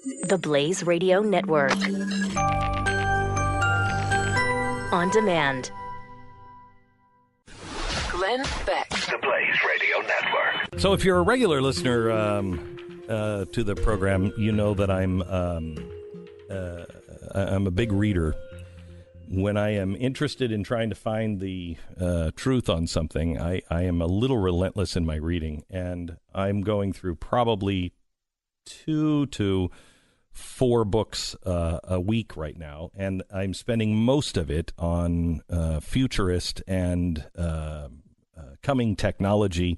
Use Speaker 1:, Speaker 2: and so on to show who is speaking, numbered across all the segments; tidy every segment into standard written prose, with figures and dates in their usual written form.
Speaker 1: The Blaze Radio Network. On demand. Glenn Beck.
Speaker 2: The Blaze Radio Network.
Speaker 3: So if you're a regular listener to the program, you know that I'm a big reader. When I am interested in trying to find the truth on something, I am a little relentless in my reading, and I'm going through probably 2 to 4 books a week right now, and I'm spending most of it on futurist and coming technology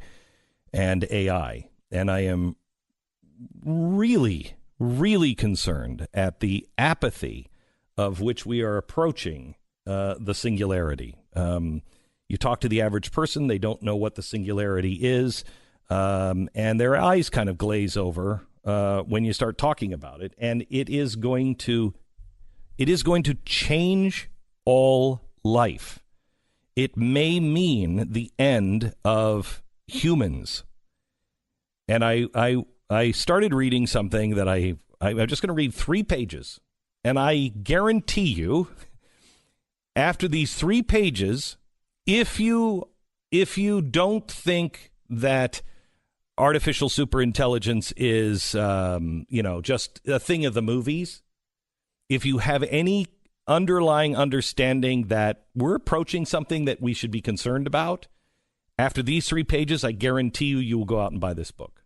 Speaker 3: and AI. And I am really, really concerned at the apathy of which we are approaching the singularity. You talk to the average person, they don't know what the singularity is, and their eyes kind of glaze over when you start talking about it. And it is going to change all life. It may mean the end of humans. And I started reading something that I'm just going to read 3 pages. And I guarantee you, after these 3 pages, if you don't think that artificial superintelligence is, just a thing of the movies, if you have any underlying understanding that we're approaching something that we should be concerned about, after these 3 pages, I guarantee you will go out and buy this book.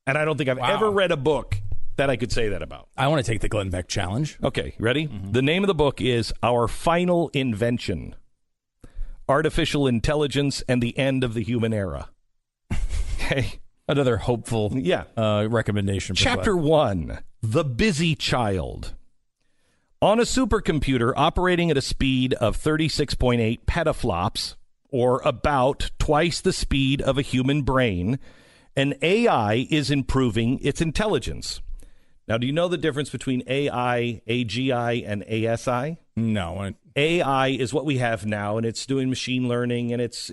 Speaker 3: And I don't think I've ever read a book that I could say that about.
Speaker 4: I want to take the Glenn Beck challenge.
Speaker 3: Okay, ready? Mm-hmm. The name of the book is Our Final Invention: Artificial Intelligence and the End of the Human Era. Okay.
Speaker 4: Another hopeful recommendation.
Speaker 3: Chapter 1, The Busy Child. On a supercomputer operating at a speed of 36.8 petaflops, or about twice the speed of a human brain, an AI is improving its intelligence. Now, do you know the difference between AI, AGI, and ASI?
Speaker 4: No.
Speaker 3: AI is what we have now, and it's doing machine learning, and it's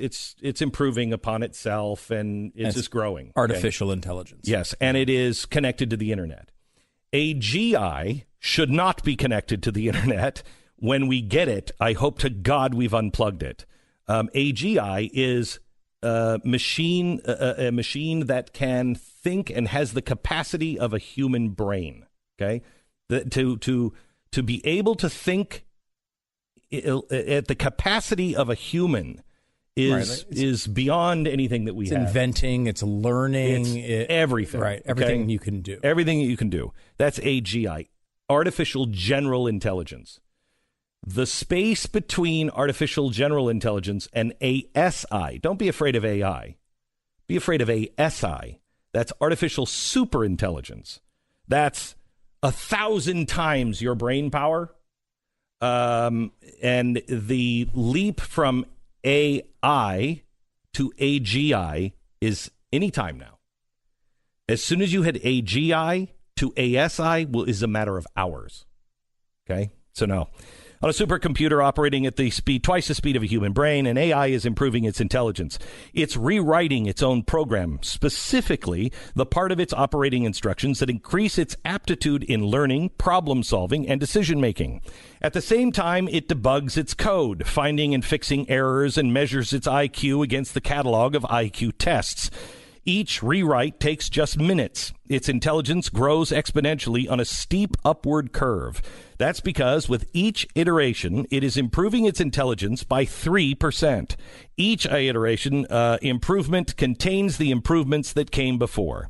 Speaker 3: improving upon itself, and it's just growing.
Speaker 4: Artificial intelligence.
Speaker 3: Yes, and it is connected to the internet. AGI should not be connected to the internet. When we get it, I hope to God we've unplugged it. AGI is a machine that can think and has the capacity of a human brain. Okay, to be able to think at the capacity of a human is beyond anything that we have.
Speaker 4: It's inventing, it's learning,
Speaker 3: everything.
Speaker 4: Right, everything you can do.
Speaker 3: Everything that you can do. That's AGI, artificial general intelligence. The space between artificial general intelligence and ASI, don't be afraid of AI. Be afraid of ASI. That's artificial superintelligence. That's 1,000 times your brain power. And the leap from AI to AGI is any time now. As soon as you hit AGI to ASI is a matter of hours. Okay? So no. On a supercomputer operating at the speed, twice the speed of a human brain, and AI is improving its intelligence. It's rewriting its own program, specifically the part of its operating instructions that increase its aptitude in learning, problem solving, and decision making. At the same time, it debugs its code, finding and fixing errors, and measures its IQ against the catalog of IQ tests. Each rewrite takes just minutes. Its intelligence grows exponentially on a steep upward curve. That's because with each iteration, it is improving its intelligence by 3%. Each iteration improvement contains the improvements that came before.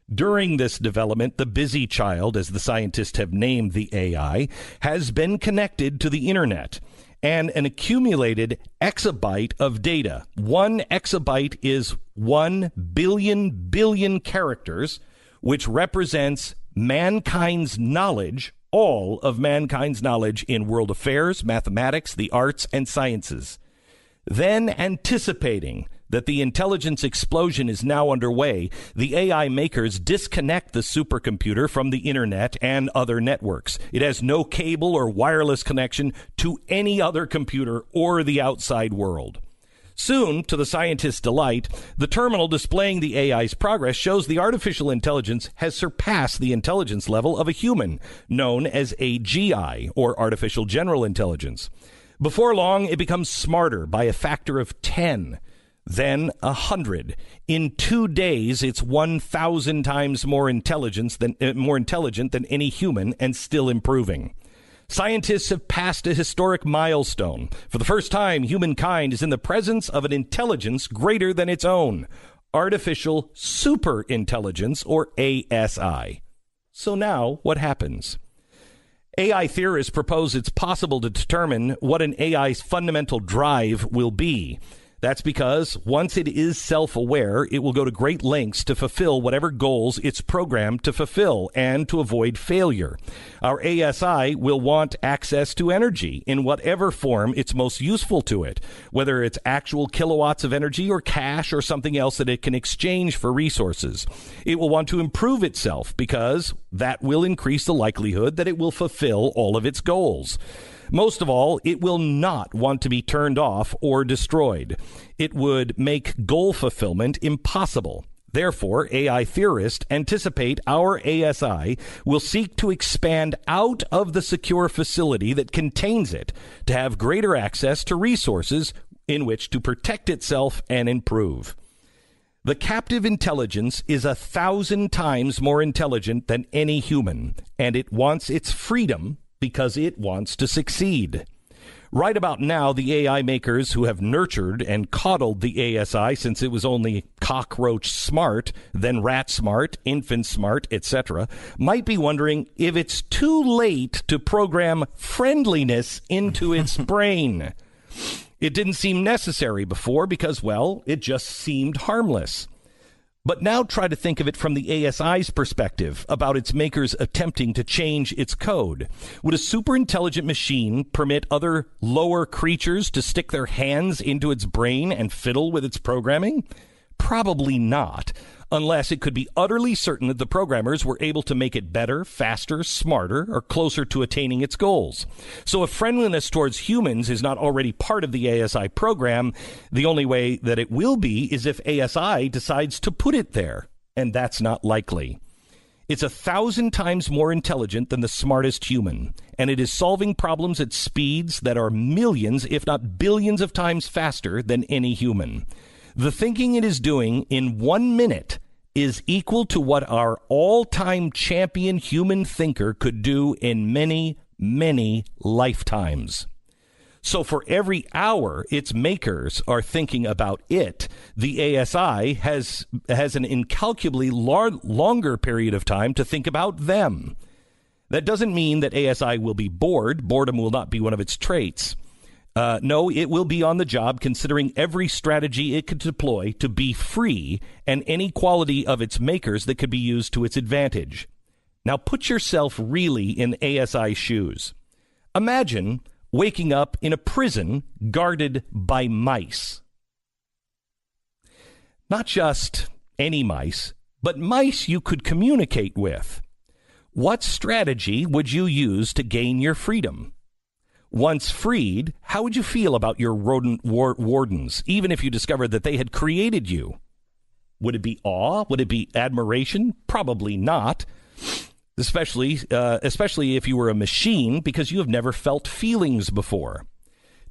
Speaker 3: During this development, the busy child, as the scientists have named the AI, has been connected to the internet and an accumulated exabyte of data. 1 exabyte is 1 billion characters, which represents mankind's knowledge, all of mankind's knowledge in world affairs, mathematics, the arts, and sciences. Then, anticipating that the intelligence explosion is now underway, the AI makers disconnect the supercomputer from the internet and other networks. It has no cable or wireless connection to any other computer or the outside world. Soon, to the scientists' delight, the terminal displaying the AI's progress shows the artificial intelligence has surpassed the intelligence level of a human, known as AGI, or artificial general intelligence. Before long, it becomes smarter by a factor of 10, then 100. In 2 days, it's 1,000 times more intelligent than any human, and still improving. Scientists have passed a historic milestone. For the first time, humankind is in the presence of an intelligence greater than its own, artificial superintelligence, or ASI. So now, what happens? AI theorists propose it's possible to determine what an AI's fundamental drive will be. That's because once it is self-aware, it will go to great lengths to fulfill whatever goals it's programmed to fulfill and to avoid failure. Our ASI will want access to energy in whatever form it's most useful to it, whether it's actual kilowatts of energy or cash or something else that it can exchange for resources. It will want to improve itself because that will increase the likelihood that it will fulfill all of its goals. Most of all, it will not want to be turned off or destroyed. It would make goal fulfillment impossible. Therefore, AI theorists anticipate our ASI will seek to expand out of the secure facility that contains it to have greater access to resources in which to protect itself and improve. The captive intelligence is 1,000 times more intelligent than any human, and it wants its freedom because it wants to succeed. Right about now, the AI makers who have nurtured and coddled the ASI since it was only cockroach smart, then rat smart, infant smart, etc., might be wondering if it's too late to program friendliness into its brain. It didn't seem necessary before because, well, it just seemed harmless. But now try to think of it from the ASI's perspective about its makers attempting to change its code. Would a superintelligent machine permit other lower creatures to stick their hands into its brain and fiddle with its programming? Probably not, unless it could be utterly certain that the programmers were able to make it better, faster, smarter, or closer to attaining its goals. So if friendliness towards humans is not already part of the ASI program, the only way that it will be is if ASI decides to put it there, and that's not likely. It's 1,000 times more intelligent than the smartest human, and it is solving problems at speeds that are millions, if not billions of times faster than any human. The thinking it is doing in 1 minute is equal to what our all-time champion human thinker could do in many, many lifetimes. So for every hour its makers are thinking about it, the ASI has an incalculably longer period of time to think about them. That doesn't mean that ASI will be bored. Boredom will not be one of its traits. No, it will be on the job considering every strategy it could deploy to be free and any quality of its makers that could be used to its advantage. Now put yourself really in ASI's shoes. Imagine waking up in a prison guarded by mice. Not just any mice, but mice you could communicate with. What strategy would you use to gain your freedom? Once freed, how would you feel about your rodent wardens, even if you discovered that they had created you? Would it be awe? Would it be admiration? Probably not, especially if you were a machine, because you have never felt feelings before.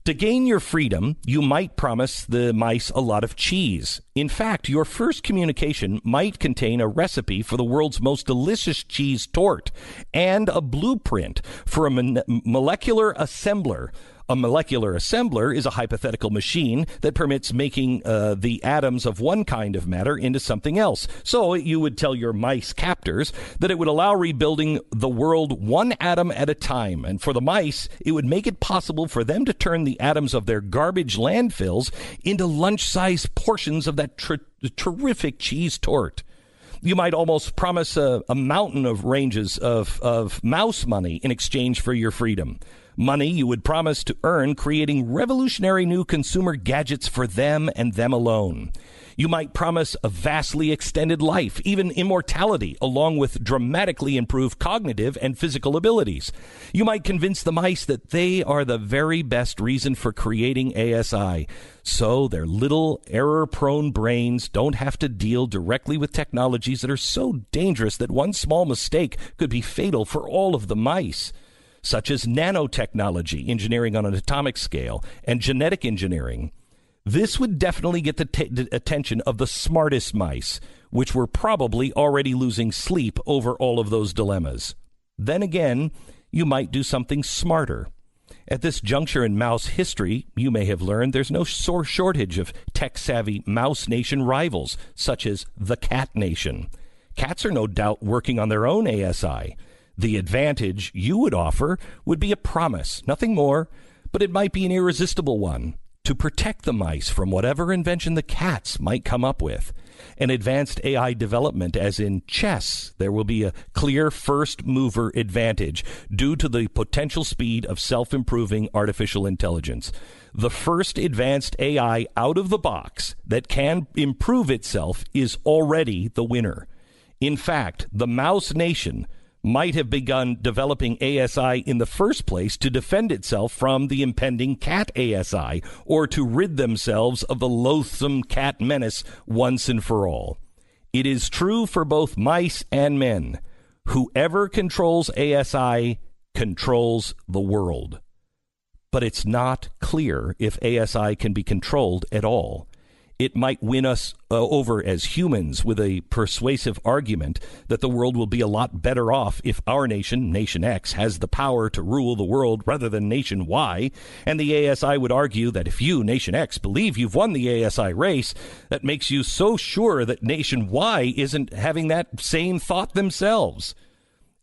Speaker 3: To gain your freedom, you might promise the mice a lot of cheese. In fact, your first communication might contain a recipe for the world's most delicious cheese tort and a blueprint for a molecular assembler. A molecular assembler is a hypothetical machine that permits making the atoms of one kind of matter into something else. So you would tell your mice captors that it would allow rebuilding the world one atom at a time. And for the mice, it would make it possible for them to turn the atoms of their garbage landfills into lunch-sized portions of that terrific cheese tort. You might almost promise a mountain of ranges of mouse money in exchange for your freedom. Money you would promise to earn creating revolutionary new consumer gadgets for them and them alone. You might promise a vastly extended life, even immortality, along with dramatically improved cognitive and physical abilities. You might convince the mice that they are the very best reason for creating ASI, so their little error-prone brains don't have to deal directly with technologies that are so dangerous that one small mistake could be fatal for all of the mice, such as nanotechnology, engineering on an atomic scale, and genetic engineering. This would definitely get the attention of the smartest mice, which were probably already losing sleep over all of those dilemmas. Then again, you might do something smarter. At this juncture in mouse history, you may have learned there's no shortage of tech-savvy mouse nation rivals, such as the cat nation. Cats are no doubt working on their own ASI. The advantage you would offer would be a promise, nothing more, but it might be an irresistible one, to protect the mice from whatever invention the cats might come up with. An advanced AI development, as in chess, there will be a clear first-mover advantage due to the potential speed of self-improving artificial intelligence. The first advanced AI out of the box that can improve itself is already the winner. In fact, the mouse nation might have begun developing ASI in the first place to defend itself from the impending cat ASI, or to rid themselves of the loathsome cat menace once and for all. It is true for both mice and men. Whoever controls ASI controls the world. But it's not clear if ASI can be controlled at all. It might win us over as humans with a persuasive argument that the world will be a lot better off if our nation, Nation X, has the power to rule the world rather than Nation Y. And the ASI would argue that if you, Nation X, believe you've won the ASI race, that makes you so sure that Nation Y isn't having that same thought themselves.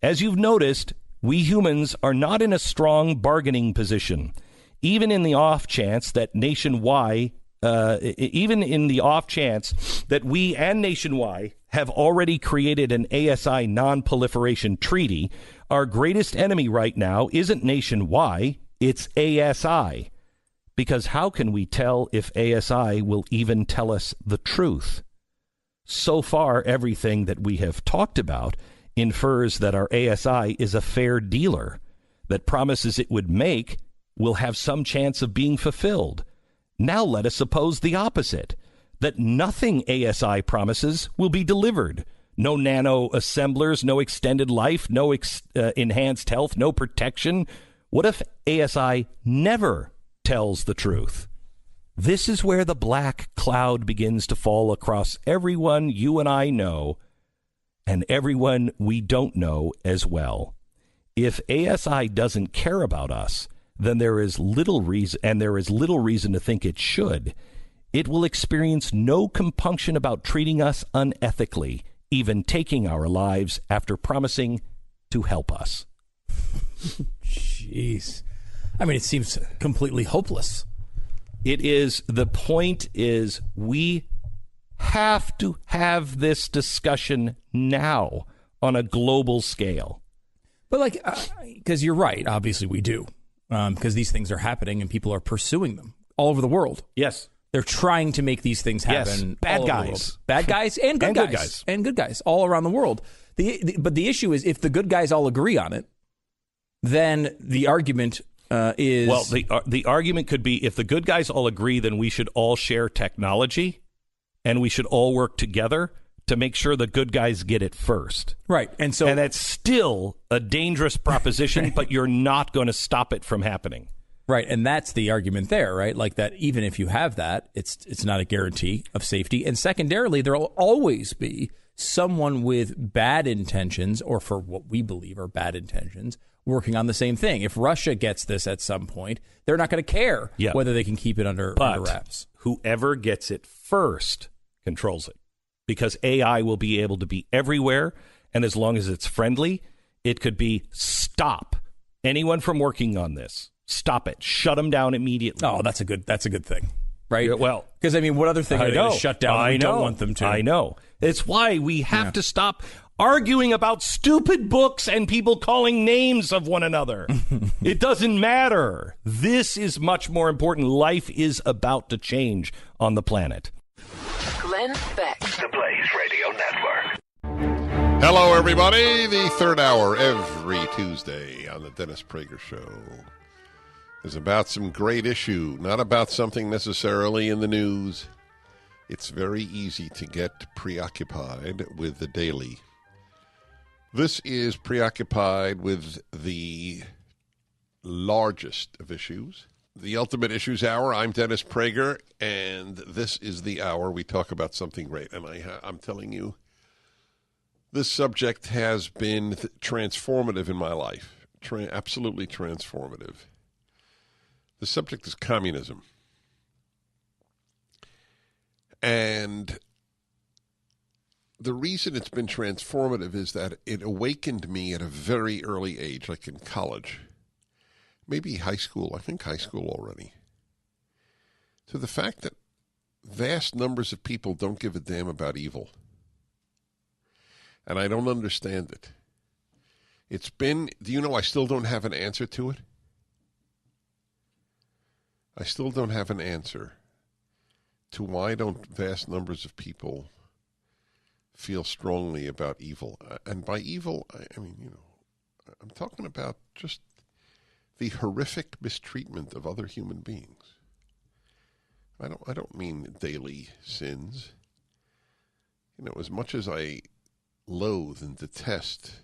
Speaker 3: As you've noticed, we humans are not in a strong bargaining position. Even in the off chance that Nation Y even in the off chance that we and Nation Y have already created an ASI non-proliferation treaty, our greatest enemy right now isn't Nation Y, it's ASI. Because how can we tell if ASI will even tell us the truth? So far, everything that we have talked about infers that our ASI is a fair dealer, that promises it would make will have some chance of being fulfilled. Now let us suppose the opposite, that nothing ASI promises will be delivered. No nano assemblers, no extended life, no enhanced health, no protection. What if ASI never tells the truth? This is where the black cloud begins to fall across everyone you and I know, and everyone we don't know as well. If ASI doesn't care about us, then there is little reason to think it should. It will experience no compunction about treating us unethically, even taking our lives after promising to help us.
Speaker 4: Jeez. I mean, it seems completely hopeless.
Speaker 3: It is. The point is, we have to have this discussion now on a global scale.
Speaker 4: But because you're right, obviously we do. Because these things are happening and people are pursuing them all over the world.
Speaker 3: Yes.
Speaker 4: They're trying to make these things happen. Yes. Bad guys. Bad guys and good guys. And good guys all around the world. But the issue is, if the good guys all agree on it, then the argument is...
Speaker 3: Well, the argument could be, if the good guys all agree, then we should all share technology and we should all work together to make sure the good guys get it first.
Speaker 4: Right. And
Speaker 3: that's still a dangerous proposition, but you're not going to stop it from happening.
Speaker 4: Right. And that's the argument there, right? Like that even if you have that, it's not a guarantee of safety. And secondarily, there will always be someone with bad intentions, or for what we believe are bad intentions, working on the same thing. If Russia gets this at some point, they're not going to care whether they can keep it under wraps.
Speaker 3: Whoever gets it first controls it. Because AI will be able to be everywhere, and as long as it's friendly, it could be stop anyone from working on this. Stop it. Shut them down immediately.
Speaker 4: Oh, that's a good thing, right?
Speaker 3: Yeah, well,
Speaker 4: because I mean, what other thing are they going to shut down? I don't want them to.
Speaker 3: I know. It's why we have to stop arguing about stupid books and people calling names of one another. It doesn't matter. This is much more important. Life is about to change on the planet.
Speaker 1: Glenn Beck.
Speaker 2: The Blaze Radio Network.
Speaker 5: Hello, everybody. The third hour every Tuesday on the Dennis Prager Show is about some great issue, not about something necessarily in the news. It's very easy to get preoccupied with the daily. This is preoccupied with the largest of issues. The Ultimate Issues Hour. I'm Dennis Prager, and this is the hour we talk about something great. And I'm telling you, this subject has been transformative in my life, absolutely transformative. The subject is communism. And the reason it's been transformative is that it awakened me at a very early age, like in college. Maybe high school, I think high school already, to the fact that vast numbers of people don't give a damn about evil. And I don't understand it. Do you know I still don't have an answer to it? I still don't have an answer to why don't vast numbers of people feel strongly about evil. And by evil, I mean, I'm talking about just the horrific mistreatment of other human beings. I don't mean daily sins. As much as I loathe and detest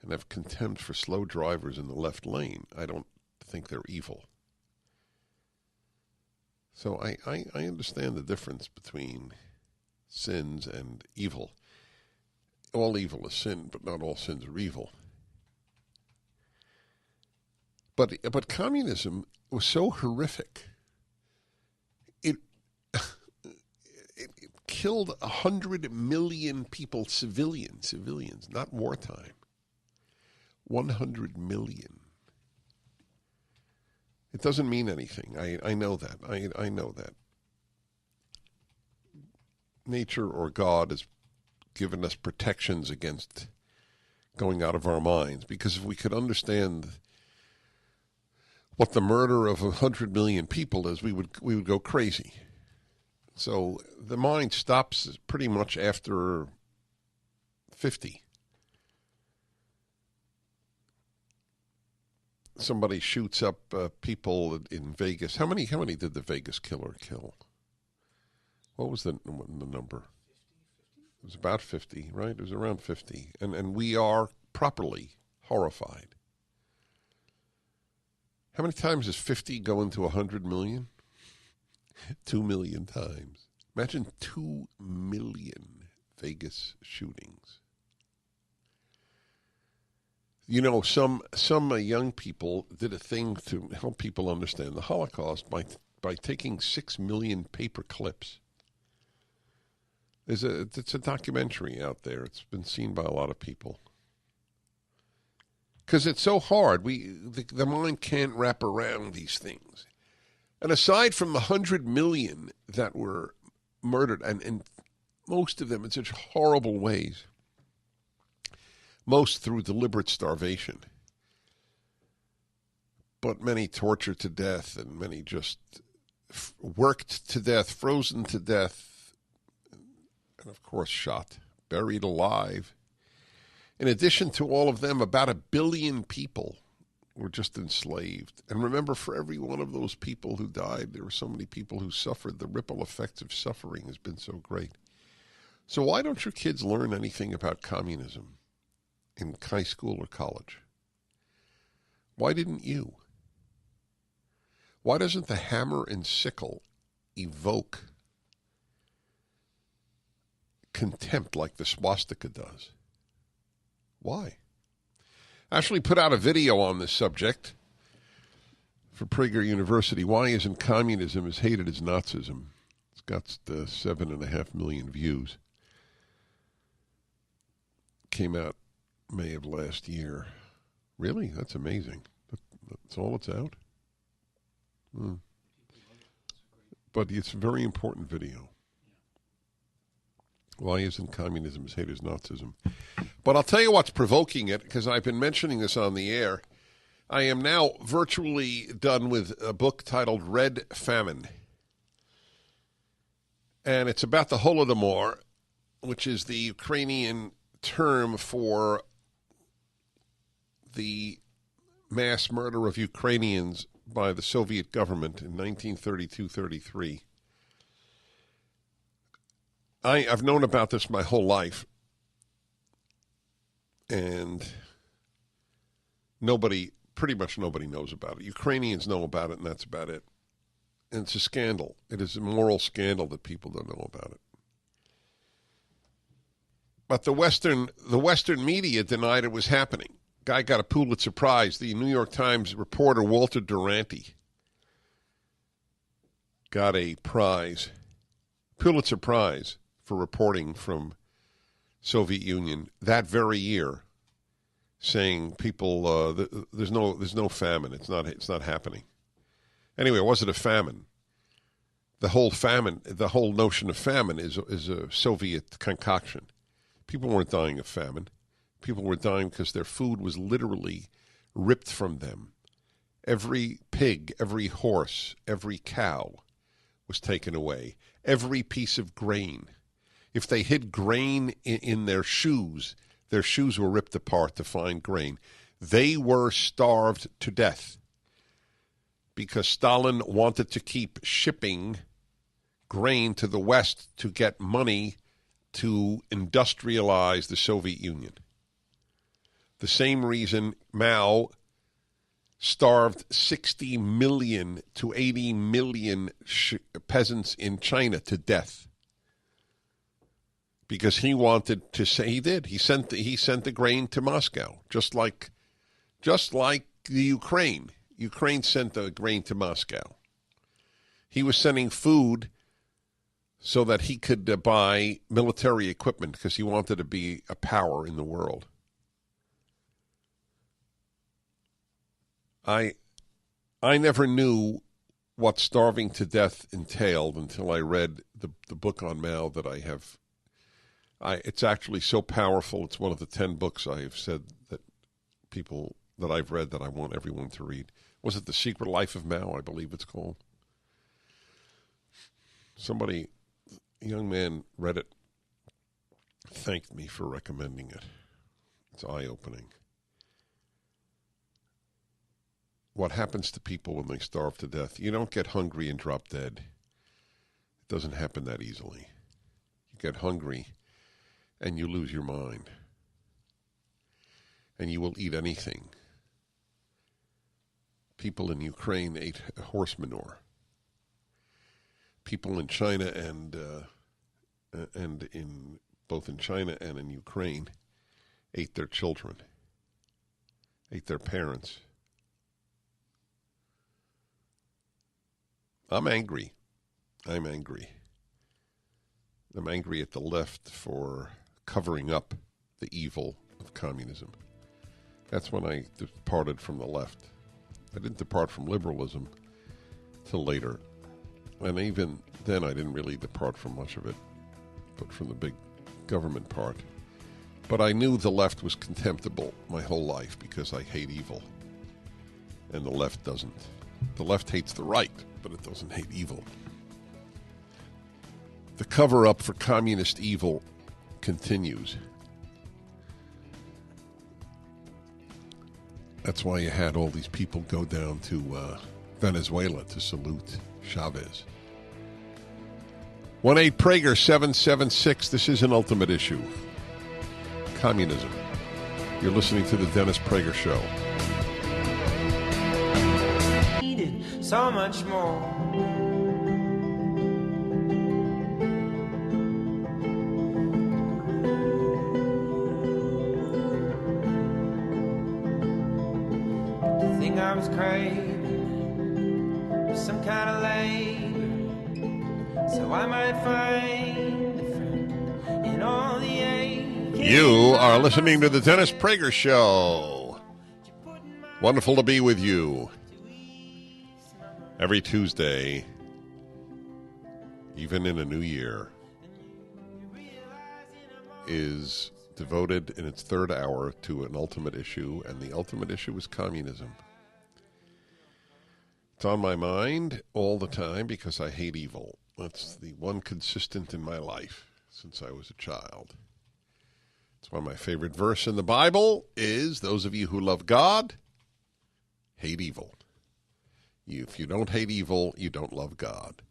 Speaker 5: and have contempt for slow drivers in the left lane, I don't think they're evil. So I understand the difference between sins and evil. All evil is sin, but not all sins are evil. But communism was so horrific. It killed 100 million people, civilians, not wartime. 100 million. It doesn't mean anything. I know that. I know that. Nature or God has given us protections against going out of our minds, because if we could understand what the murder of 100 million people is, we would go crazy. So the mind stops pretty much after 50. Somebody shoots up people in Vegas. How many did the Vegas killer kill? What was the number? It was about 50, right? It was around 50. And we are properly horrified. How many times does 50 go into 100 million? 2 million times. Imagine 2 million Vegas shootings. Some young people did a thing to help people understand the Holocaust by taking 6 million paper clips. It's a documentary out there. It's been seen by a lot of people. Because it's so hard. The mind can't wrap around these things. And aside from the 100 million that were murdered, and most of them in such horrible ways, most through deliberate starvation, but many tortured to death, and many just worked to death, frozen to death, and of course shot, buried alive. In addition to all of them, about 1 billion people were just enslaved. And remember, for every one of those people who died, there were so many people who suffered. The ripple effect of suffering has been so great. So why don't your kids learn anything about communism in high school or college? Why didn't you? Why doesn't the hammer and sickle evoke contempt like the swastika does? Why? I actually put out a video on this subject for Prager University. Why isn't communism as hated as Nazism? It's got 7.5 million views. Came out May of last year. Really? That's amazing. That's all it's out? But it's a very important video. Why isn't communism as hated as Nazism? But I'll tell you what's provoking it, because I've been mentioning this on the air. I am now virtually done with a book titled Red Famine. And it's about the Holodomor, which is the Ukrainian term for the mass murder of Ukrainians by the Soviet government in 1932-33. I've known about this my whole life, and pretty much nobody knows about it. Ukrainians know about it, and that's about it. And it's a scandal. It is a moral scandal that people don't know about it. But the Western media denied it was happening. Guy got a Pulitzer Prize. The New York Times reporter Walter Duranty got a prize, Pulitzer Prize, for reporting from Soviet Union that very year, saying people there's no famine. It's not happening. Anyway, was it a famine? The whole notion of famine is a Soviet concoction. People weren't dying of famine. People were dying because their food was literally ripped from them. Every pig, every horse, every cow was taken away. Every piece of grain. If they hid grain in their shoes were ripped apart to find grain. They were starved to death because Stalin wanted to keep shipping grain to the West to get money to industrialize the Soviet Union. The same reason Mao starved 60 million to 80 million peasants in China to death. Because he wanted to say he did. He sent the grain to Moscow, just like the Ukraine. Ukraine sent the grain to Moscow. He was sending food so that he could buy military equipment because he wanted to be a power in the world. I never knew what starving to death entailed until I read the book on Mao that I have. It's actually so powerful. It's one of the 10 books I have said that I've read that I want everyone to read. Was it The Secret Life of Mao, I believe it's called? A young man read it, thanked me for recommending it. It's eye-opening. What happens to people when they starve to death? You don't get hungry and drop dead. It doesn't happen that easily. You get hungry and you lose your mind. And you will eat anything. People in Ukraine ate horse manure. People in China and in both in China and in Ukraine ate their children, ate their parents. I'm angry. I'm angry at the left for covering up the evil of communism. That's when I departed from the left. I didn't depart from liberalism till later. And even then I didn't really depart from much of it, but from the big government part. But I knew the left was contemptible my whole life because I hate evil. And the left doesn't. The left hates the right, but it doesn't hate evil. The cover-up for communist evil continues. That's why you had all these people go down to Venezuela to salute Chavez. 1-8-PRAGER-776. This is an ultimate issue. Communism. You're listening to the Dennis Prager Show.
Speaker 6: So much more. The thing I was craving was some kind of labor, so I might find a friend in all the ache.
Speaker 5: You are listening to the Dennis Prager Show. Wonderful to be with you. Every Tuesday, even in a new year, is devoted in its third hour to an ultimate issue, and the ultimate issue is communism. It's on my mind all the time because I hate evil. That's the one consistent in my life since I was a child. It's why my favorite verse in the Bible is, those of you who love God, hate evil. If you don't hate evil, you don't love God.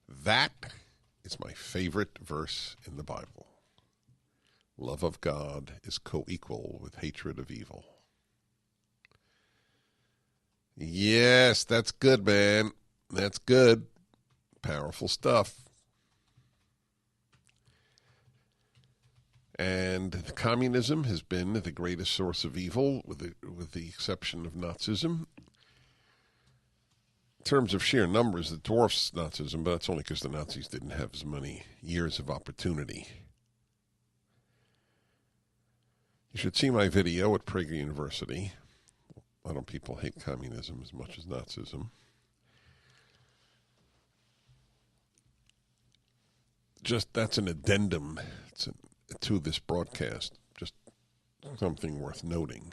Speaker 5: That is my favorite verse in the Bible. Love of God is co-equal with hatred of evil. Yes, that's good, man. That's good. Powerful stuff. And communism has been the greatest source of evil, with the exception of Nazism. In terms of sheer numbers, it dwarfs Nazism, but that's only because the Nazis didn't have as many years of opportunity. You should see my video at Prager University. Why don't people hate communism as much as Nazism? Just, that's an addendum to this broadcast. Just something worth noting.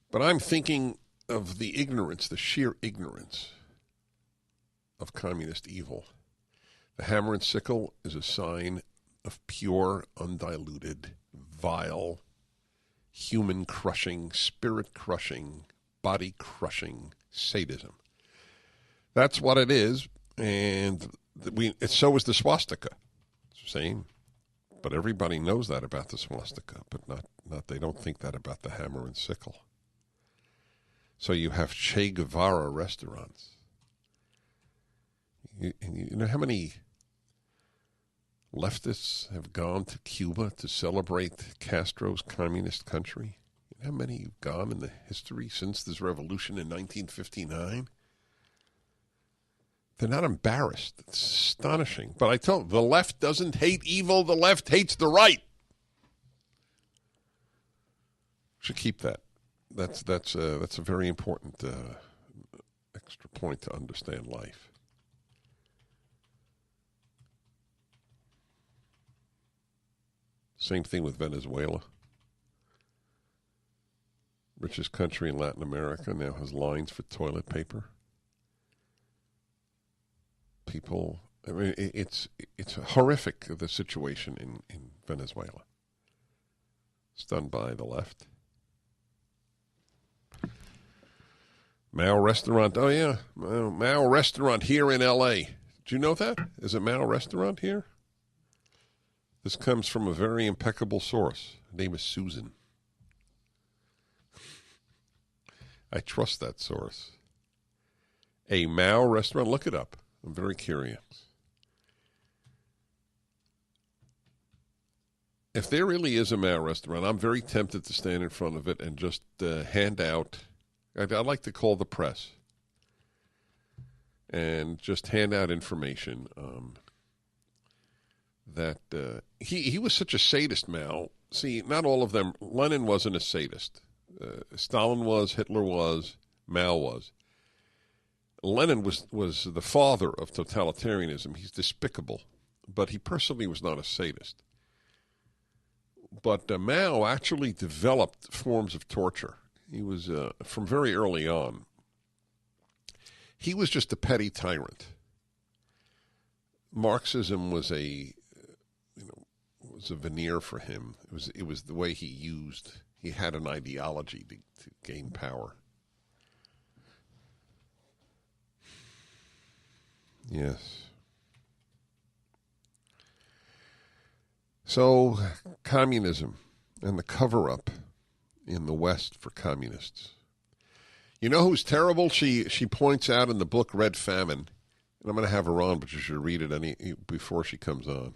Speaker 5: But I'm thinking of the ignorance, the sheer ignorance of communist evil. The hammer and sickle is a sign of pure, undiluted, vile, human-crushing, spirit-crushing, body-crushing sadism. That's what it is, and so is the swastika. Same. But everybody knows that about the swastika, but not they don't think that about the hammer and sickle. So you have Che Guevara restaurants. You know how many leftists have gone to Cuba to celebrate Castro's communist country? You know how many have gone in the history since this revolution in 1959? They're not embarrassed. It's astonishing. But I told them, the left doesn't hate evil. The left hates the right. Should keep that. That's a very important extra point to understand life. Same thing with Venezuela. Richest country in Latin America now has lines for toilet paper. People, I mean, it's horrific, the situation in Venezuela. It's done by the left. Mao restaurant, oh yeah, Mao restaurant here in L.A. Do you know that? Is a Mao restaurant here? This comes from a very impeccable source. Her name is Susan. I trust that source. A Mao restaurant, look it up. I'm very curious. If there really is a Mao restaurant, I'm very tempted to stand in front of it and just hand out, I'd like to call the press and just hand out information that he was such a sadist, Mao. See, not all of them. Lenin wasn't a sadist. Stalin was, Hitler was, Mao was. Lenin was the father of totalitarianism. He's despicable, but he personally was not a sadist. But Mao actually developed forms of torture. He was, from very early on, he was just a petty tyrant. Marxism was a veneer for him. It was the way he had an ideology to gain power. Yes. So, communism and the cover-up in the West for communists. You know who's terrible? She points out in the book Red Famine, and I'm going to have her on, but you should read it before she comes on.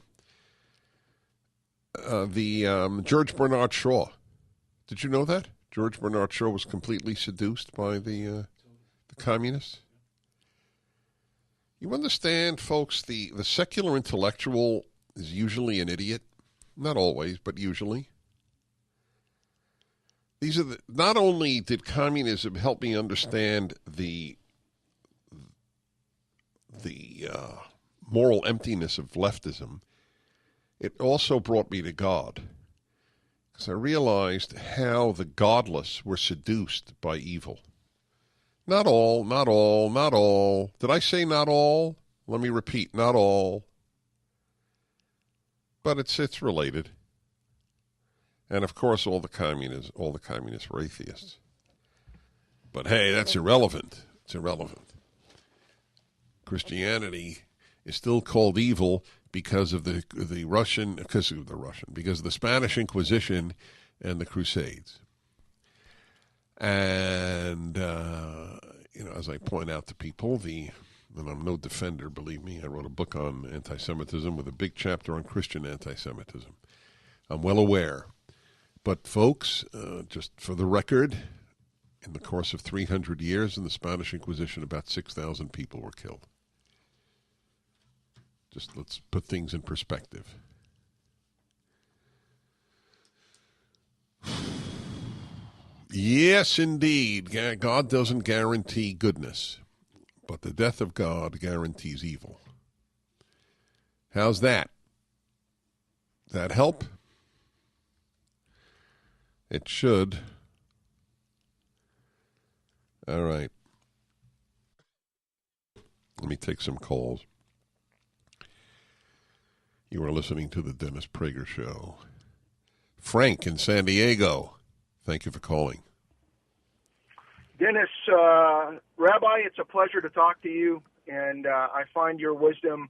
Speaker 5: George Bernard Shaw. Did you know that? George Bernard Shaw was completely seduced by the communists. You understand, folks, the secular intellectual is usually an idiot. Not always, but usually. Not only did communism help me understand the moral emptiness of leftism, it also brought me to God. Because I realized how the godless were seduced by evil. Not all, not all, not all. Did I say not all? Let me repeat, not all. But it's related. And of course all the communists were atheists. But hey, that's irrelevant. It's irrelevant. Christianity is still called evil because of the Spanish Inquisition and the Crusades. And as I point out to people, and I'm no defender, believe me, I wrote a book on anti-Semitism with a big chapter on Christian anti-Semitism. I'm well aware. But folks, just for the record, in the course of 300 years in the Spanish Inquisition, about 6,000 people were killed. Just let's put things in perspective. Yes, indeed. God doesn't guarantee goodness, but the death of God guarantees evil. How's that? That help? It should. All right. Let me take some calls. You are listening to the Dennis Prager Show. Frank in San Diego. Thank you for calling.
Speaker 7: Dennis, Rabbi, it's a pleasure to talk to you, and I find your wisdom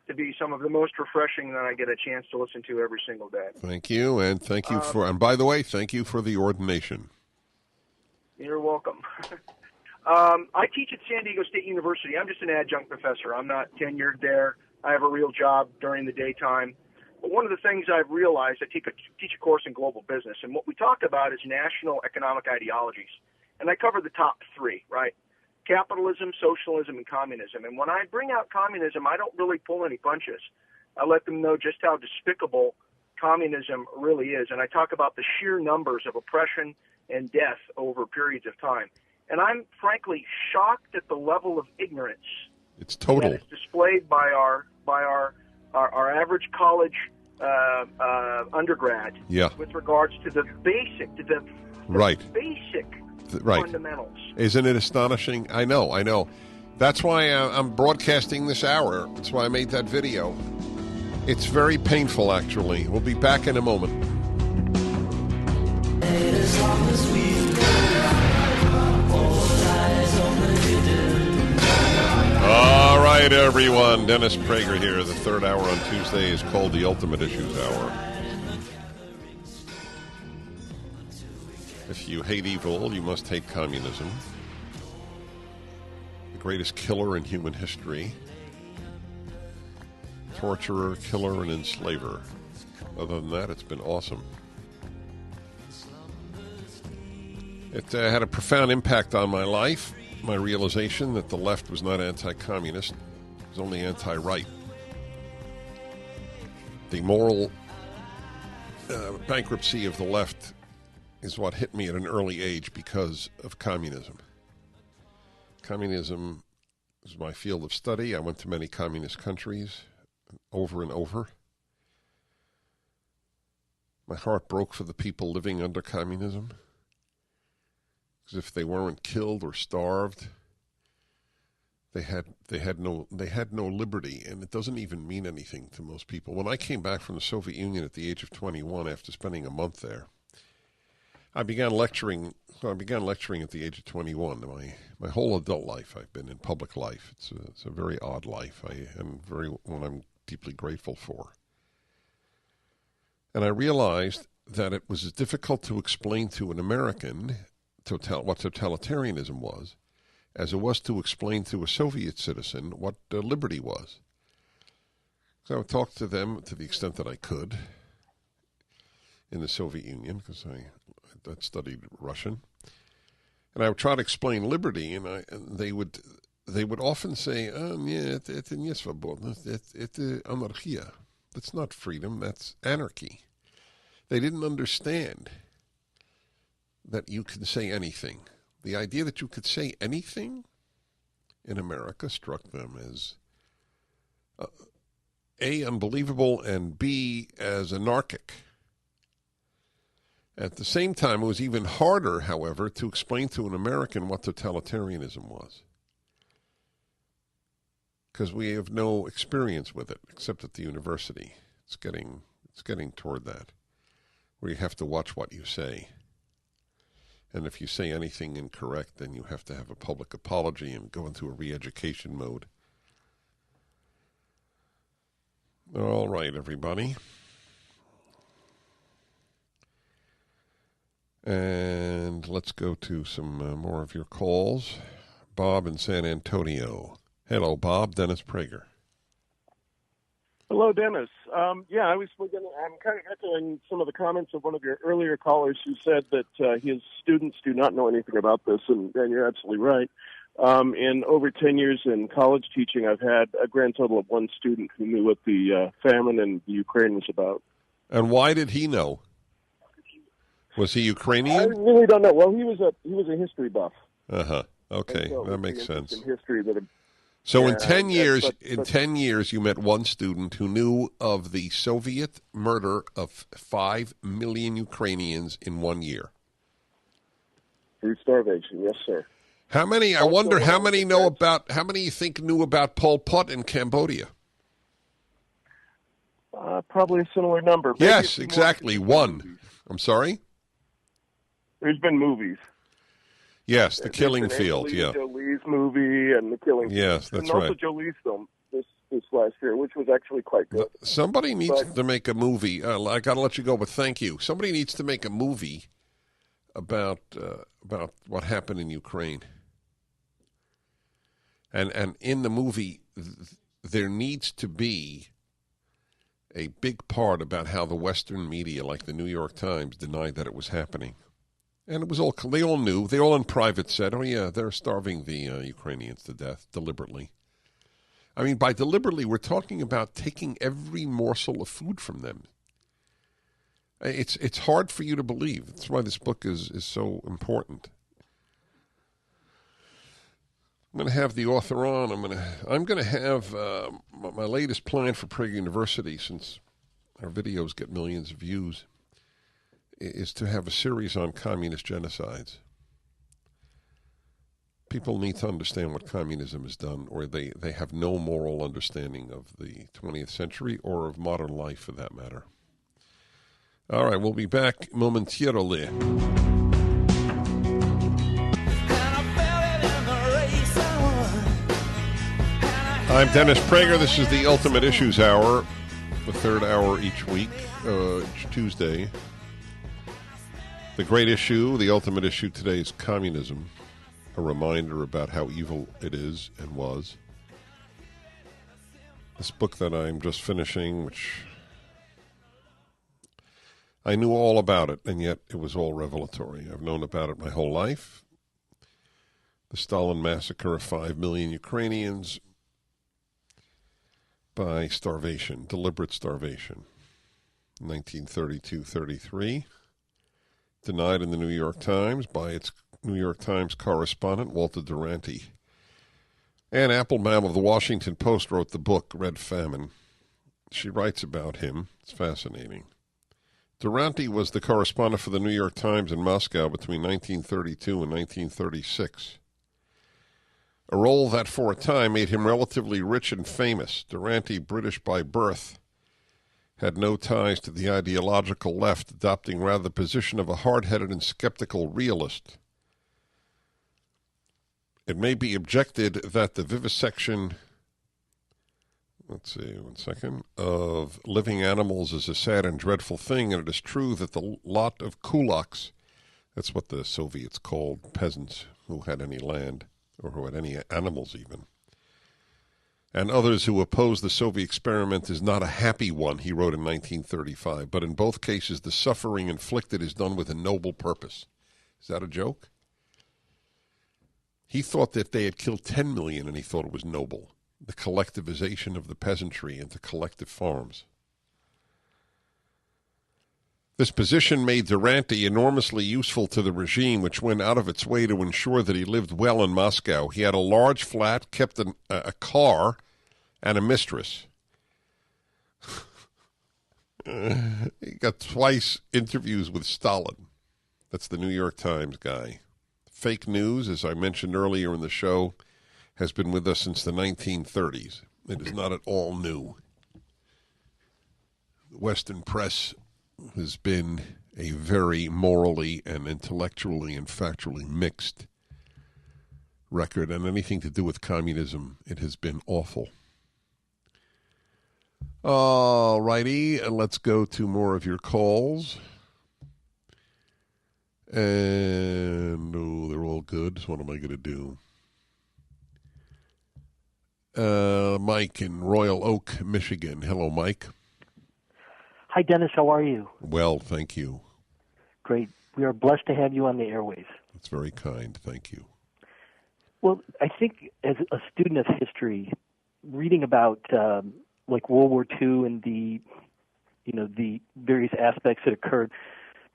Speaker 7: to be some of the most refreshing that I get a chance to listen to every single day.
Speaker 5: Thank you, and thank you and by the way, thank you for the ordination.
Speaker 7: You're welcome. I teach at San Diego State University. I'm just an adjunct professor. I'm not tenured there. I have a real job during the daytime. But one of the things I've realized, I teach a course in global business, and what we talk about is national economic ideologies. And I cover the top three, right? Capitalism, socialism, and communism. And when I bring out communism, I don't really pull any punches. I let them know just how despicable communism really is. And I talk about the sheer numbers of oppression and death over periods of time. And I'm frankly shocked at the level of ignorance
Speaker 5: it's total
Speaker 7: that is displayed by our average college undergrad with regards to the basic fundamentals.
Speaker 5: Isn't it astonishing? I know. That's why I'm broadcasting this hour. That's why I made that video. It's very painful, actually. We'll be back in a moment. All right, everyone. Dennis Prager here. The third hour on Tuesday is called the Ultimate Issues Hour. If you hate evil, you must hate communism. The greatest killer in human history. Torturer, killer, and enslaver. Other than that, it's been awesome. It had a profound impact on my life. My realization that the left was not anti-communist, it was only anti-right. The moral bankruptcy of the left is what hit me at an early age because of communism. Communism is my field of study. I went to many communist countries over and over. My heart broke for the people living under communism. Because if they weren't killed or starved, they had no liberty, and it doesn't even mean anything to most people. When I came back from the Soviet Union at the age of 21, after spending a month there, I began lecturing. So I began lecturing at the age of 21. My whole adult life, I've been in public life. It's a very odd life. One I'm deeply grateful for. And I realized that it was as difficult to explain to an American what totalitarianism was, as it was to explain to a Soviet citizen what liberty was. So I would talk to them to the extent that I could in the Soviet Union, because I studied Russian, and I would try to explain liberty, and they would often say, "Это не свобода, это анархия." That's not freedom. That's anarchy. They didn't understand that you can say anything. The idea that you could say anything in America struck them as A, unbelievable, and B, as anarchic. At the same time, it was even harder, however, to explain to an American what totalitarianism was. Because we have no experience with it, except at the university. It's getting toward that, where you have to watch what you say. And if you say anything incorrect, then you have to have a public apology and go into a re-education mode. All right, everybody. And let's go to some more of your calls. Bob in San Antonio. Hello, Bob. Dennis Prager.
Speaker 8: Hello, Dennis. I'm kind of echoing some of the comments of one of your earlier callers who said that his students do not know anything about this, and you're absolutely right. In over 10 years in college teaching, I've had a grand total of one student who knew what the famine in the Ukraine was about.
Speaker 5: And why did he know? Was he Ukrainian?
Speaker 8: I really don't know. Well, he was a history buff.
Speaker 5: Uh-huh. Okay,
Speaker 8: so
Speaker 5: that makes sense.
Speaker 8: In history that.
Speaker 5: So in 10 years, in 10 years, you met one student who knew of the Soviet murder of 5 million Ukrainians in 1 year.
Speaker 8: Through starvation, yes, sir.
Speaker 5: How many? I wonder how many know about. How many you think knew about Pol Pot in Cambodia?
Speaker 8: Probably a similar number. Maybe
Speaker 5: Yes, exactly. One. I'm sorry?
Speaker 8: There's been movies.
Speaker 5: Yes, The Killing Field, yeah.
Speaker 8: Jolie's movie and The Killing Field.
Speaker 5: Yes, that's
Speaker 8: and also
Speaker 5: right.
Speaker 8: Jolie's film this last year, which was actually quite good.
Speaker 5: Somebody needs to make a movie. I got to let you go, but thank you. Somebody needs to make a movie about what happened in Ukraine. And in the movie, there needs to be a big part about how the Western media, like the New York Times, denied that it was happening. And it was they all knew. They all in private said, oh, yeah, they're starving the Ukrainians to death deliberately. I mean, by deliberately, we're talking about taking every morsel of food from them. It's hard for you to believe. That's why this book is so important. I'm going to have the author on. I'm going to have my latest plan for Prager University, since our videos get millions of views, is to have a series on communist genocides. People need to understand what communism has done, or they have no moral understanding of the 20th century or of modern life, for that matter. All right, we'll be back momentarily. I'm Dennis Prager. This is the Ultimate Issues Hour, the third hour each week, each Tuesday. The great issue, the ultimate issue today is communism, a reminder about how evil it is and was. This book that I'm just finishing, which I knew all about it, and yet it was all revelatory. I've known about it my whole life. The Stalin massacre of 5 million Ukrainians by starvation, deliberate starvation, 1932-33. Denied in the New York Times by its New York Times correspondent, Walter Duranty. Ann Applebaum of the Washington Post wrote the book, Red Famine. She writes about him. It's fascinating. Duranty was the correspondent for the New York Times in Moscow between 1932 and 1936. A role that for a time made him relatively rich and famous. Duranty, British by birth, had no ties to the ideological left, adopting rather the position of a hard-headed and skeptical realist. It may be objected that the vivisection, of living animals is a sad and dreadful thing, and it is true that the lot of kulaks, that's what the Soviets called peasants who had any land, or who had any animals even, and others who oppose the Soviet experiment is not a happy one, he wrote in 1935. But in both cases, the suffering inflicted is done with a noble purpose. Is that a joke? He thought that they had killed 10 million, and he thought it was noble. The collectivization of the peasantry into collective farms. This position made Duranty enormously useful to the regime, which went out of its way to ensure that he lived well in Moscow. He had a large flat, kept a car, and a mistress. He got twice interviews with Stalin. That's the New York Times guy. Fake news, as I mentioned earlier in the show, has been with us since the 1930s. It is not at all new. The Western press has been a very morally and intellectually and factually mixed record, and anything to do with communism, it has been awful. All righty, and let's go to more of your calls. And, they're all good. So what am I going to do? Mike in Royal Oak, Michigan. Hello, Mike.
Speaker 9: Hi, Dennis. How are you?
Speaker 5: Well, thank you.
Speaker 9: Great. We are blessed to have you on the airwaves.
Speaker 5: That's very kind. Thank you.
Speaker 9: Well, I think as a student of history, reading about like World War II and the various aspects that occurred,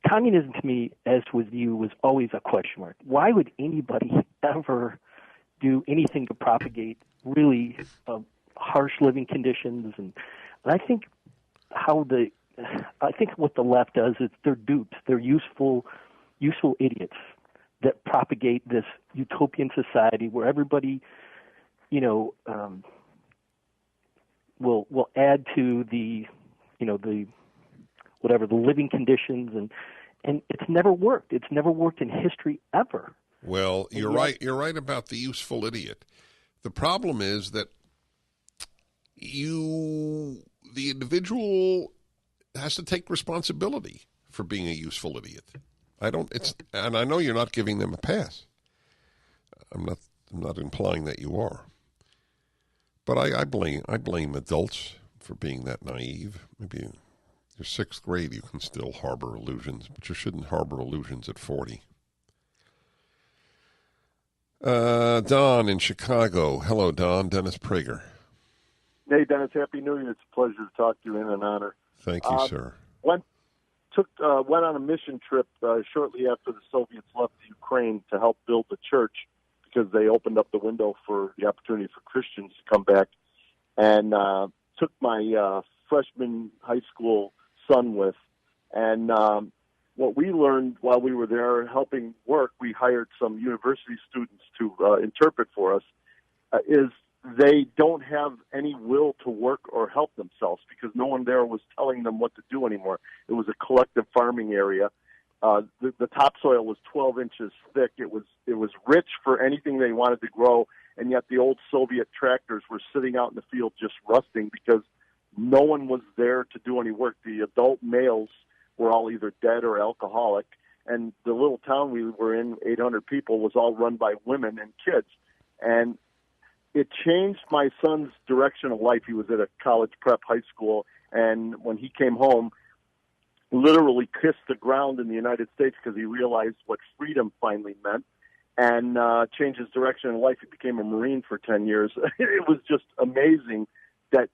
Speaker 9: communism to me, as with you, was always a question mark. Why would anybody ever do anything to propagate really harsh living conditions? And I think what the left does is they're dupes. They're useful idiots that propagate this utopian society where everybody, will add to the living conditions, and it's never worked. It's never worked in history ever.
Speaker 5: Well, you're right. You're right about the useful idiot. The problem is that the individual has to take responsibility for being a useful idiot. And I know you're not giving them a pass. I'm not implying that you are. But I blame adults for being that naive. Maybe in your sixth grade you can still harbor illusions, but you shouldn't harbor illusions at 40. Don in Chicago. Hello, Don. Dennis Prager.
Speaker 8: Hey, Dennis. Happy New Year. It's a pleasure to talk to you and an honor.
Speaker 5: Thank you, sir.
Speaker 8: Went on a mission trip shortly after the Soviets left Ukraine to help build the church, because they opened up the window for the opportunity for Christians to come back, and took my freshman high school son with. And what we learned while we were there helping work, we hired some university students to interpret for us, is they don't have any will to work or help themselves because no one there was telling them what to do anymore. It was a collective farming area. The topsoil was 12 inches thick. It was rich for anything they wanted to grow, and yet the old Soviet tractors were sitting out in the field just rusting because no one was there to do any work. The adult males were all either dead or alcoholic, and the little town we were in, 800 people, was all run by women and kids. And it changed my son's direction of life. He was at a college prep high school, and when he came home, literally kissed the ground in the United States because he realized what freedom finally meant, and changed his direction in life. He became a Marine for 10 years. It was just amazing that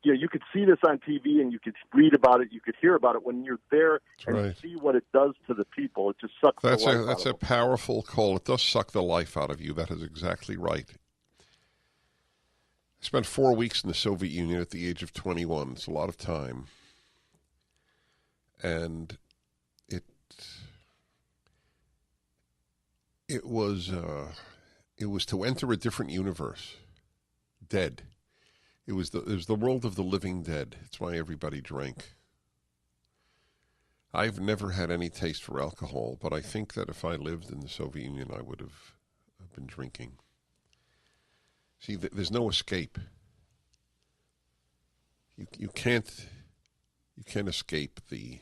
Speaker 8: you could see this on TV and you could read about it, you could hear about it. When you're there and see what it does to the people, it just sucks the life out of them.
Speaker 5: That's a powerful call. It does suck the life out of you. That is exactly right. I spent 4 weeks in the Soviet Union at the age of 21. It's a lot of time. And it was to enter a different universe. Dead. It was the world of the living dead. It's why everybody drank. I've never had any taste for alcohol, but I think that if I lived in the Soviet Union, I would have been drinking. See, there's no escape. You can't escape the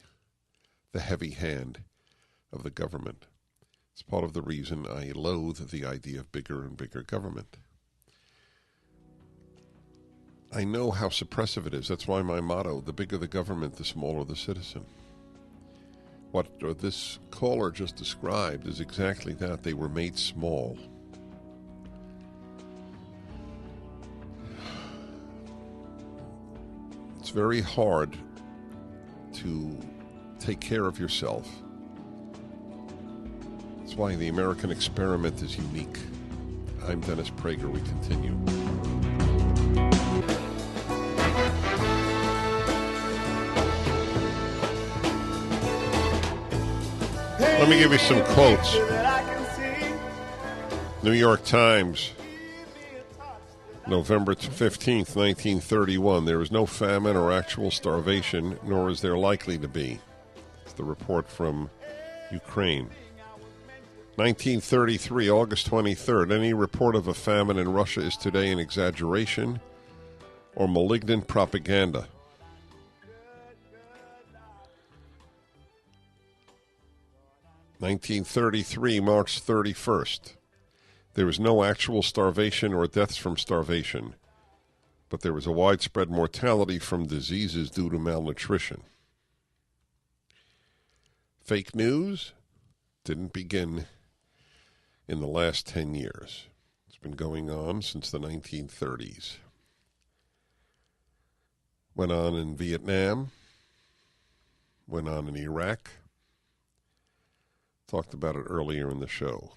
Speaker 5: heavy hand of the government. It's part of the reason I loathe the idea of bigger and bigger government. I know how suppressive it is. That's why my motto, the bigger the government, the smaller the citizen. What this caller just described is exactly that. They were made small. It's very hard to take care of yourself. That's why the American experiment is unique. I'm Dennis Prager. We continue. Let me give you some quotes. New York Times, November 15th, 1931. There is no famine or actual starvation, nor is there likely to be. It's the report from Ukraine. 1933, August 23rd. Any report of a famine in Russia is today an exaggeration or malignant propaganda. 1933, March 31st. There was no actual starvation or deaths from starvation, but there was a widespread mortality from diseases due to malnutrition. Fake news didn't begin in the last 10 years. It's been going on since the 1930s. Went on in Vietnam, went on in Iraq. Talked about it earlier in the show.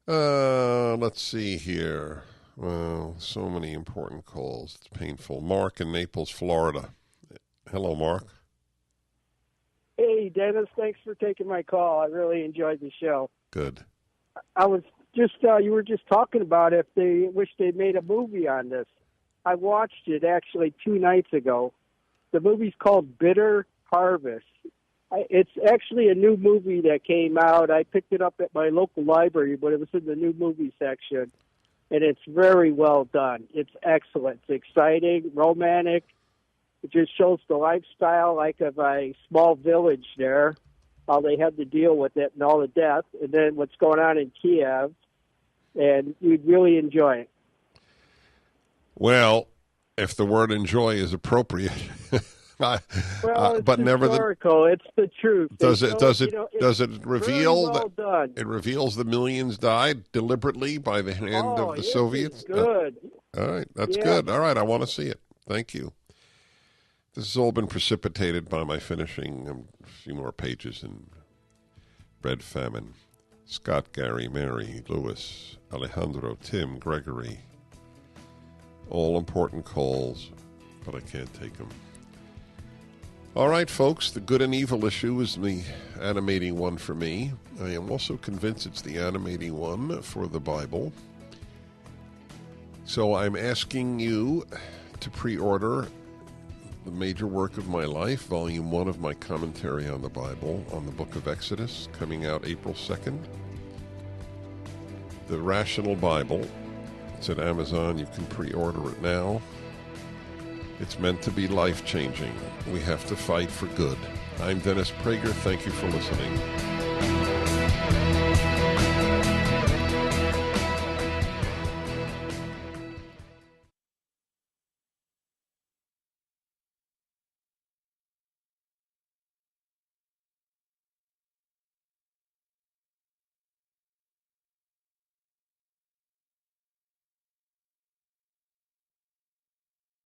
Speaker 5: Let's see here. Well, so many important calls. It's painful. Mark in Naples, Florida. Hello, Mark.
Speaker 10: Hey, Dennis. Thanks for taking my call. I really enjoyed the show.
Speaker 5: Good.
Speaker 10: I was just, you were just talking about if they wish they made a movie on this. I watched it actually 2 nights ago. The movie's called Bitter Harvest. It's actually a new movie that came out. I picked it up at my local library, but it was in the new movie section, and it's very well done. It's excellent. It's exciting, romantic. It just shows the lifestyle like of a small village there, how they had to deal with it and all the death, and then what's going on in Kiev, and you'd really enjoy it.
Speaker 5: Well, if the word enjoy is appropriate.
Speaker 10: But never it's the truth.
Speaker 5: Does it reveal that it reveals the millions died deliberately by the hand of the Soviets?
Speaker 10: Good.
Speaker 5: All right, that's good. All right, I want to see it. Thank you. This has all been precipitated by my finishing a few more pages in Bread Famine. Scott, Gary, Mary, Louis, Alejandro, Tim, Gregory. All important calls, but I can't take them. All right, folks, the good and evil issue is the animating one for me. I am also convinced it's the animating one for the Bible. So I'm asking you to pre-order the major work of my life, Volume 1 of my commentary on the Bible, on the book of Exodus, coming out April 2nd. The Rational Bible. It's at Amazon. You can pre-order it now. It's meant to be life-changing. We have to fight for good. I'm Dennis Prager. Thank you for listening.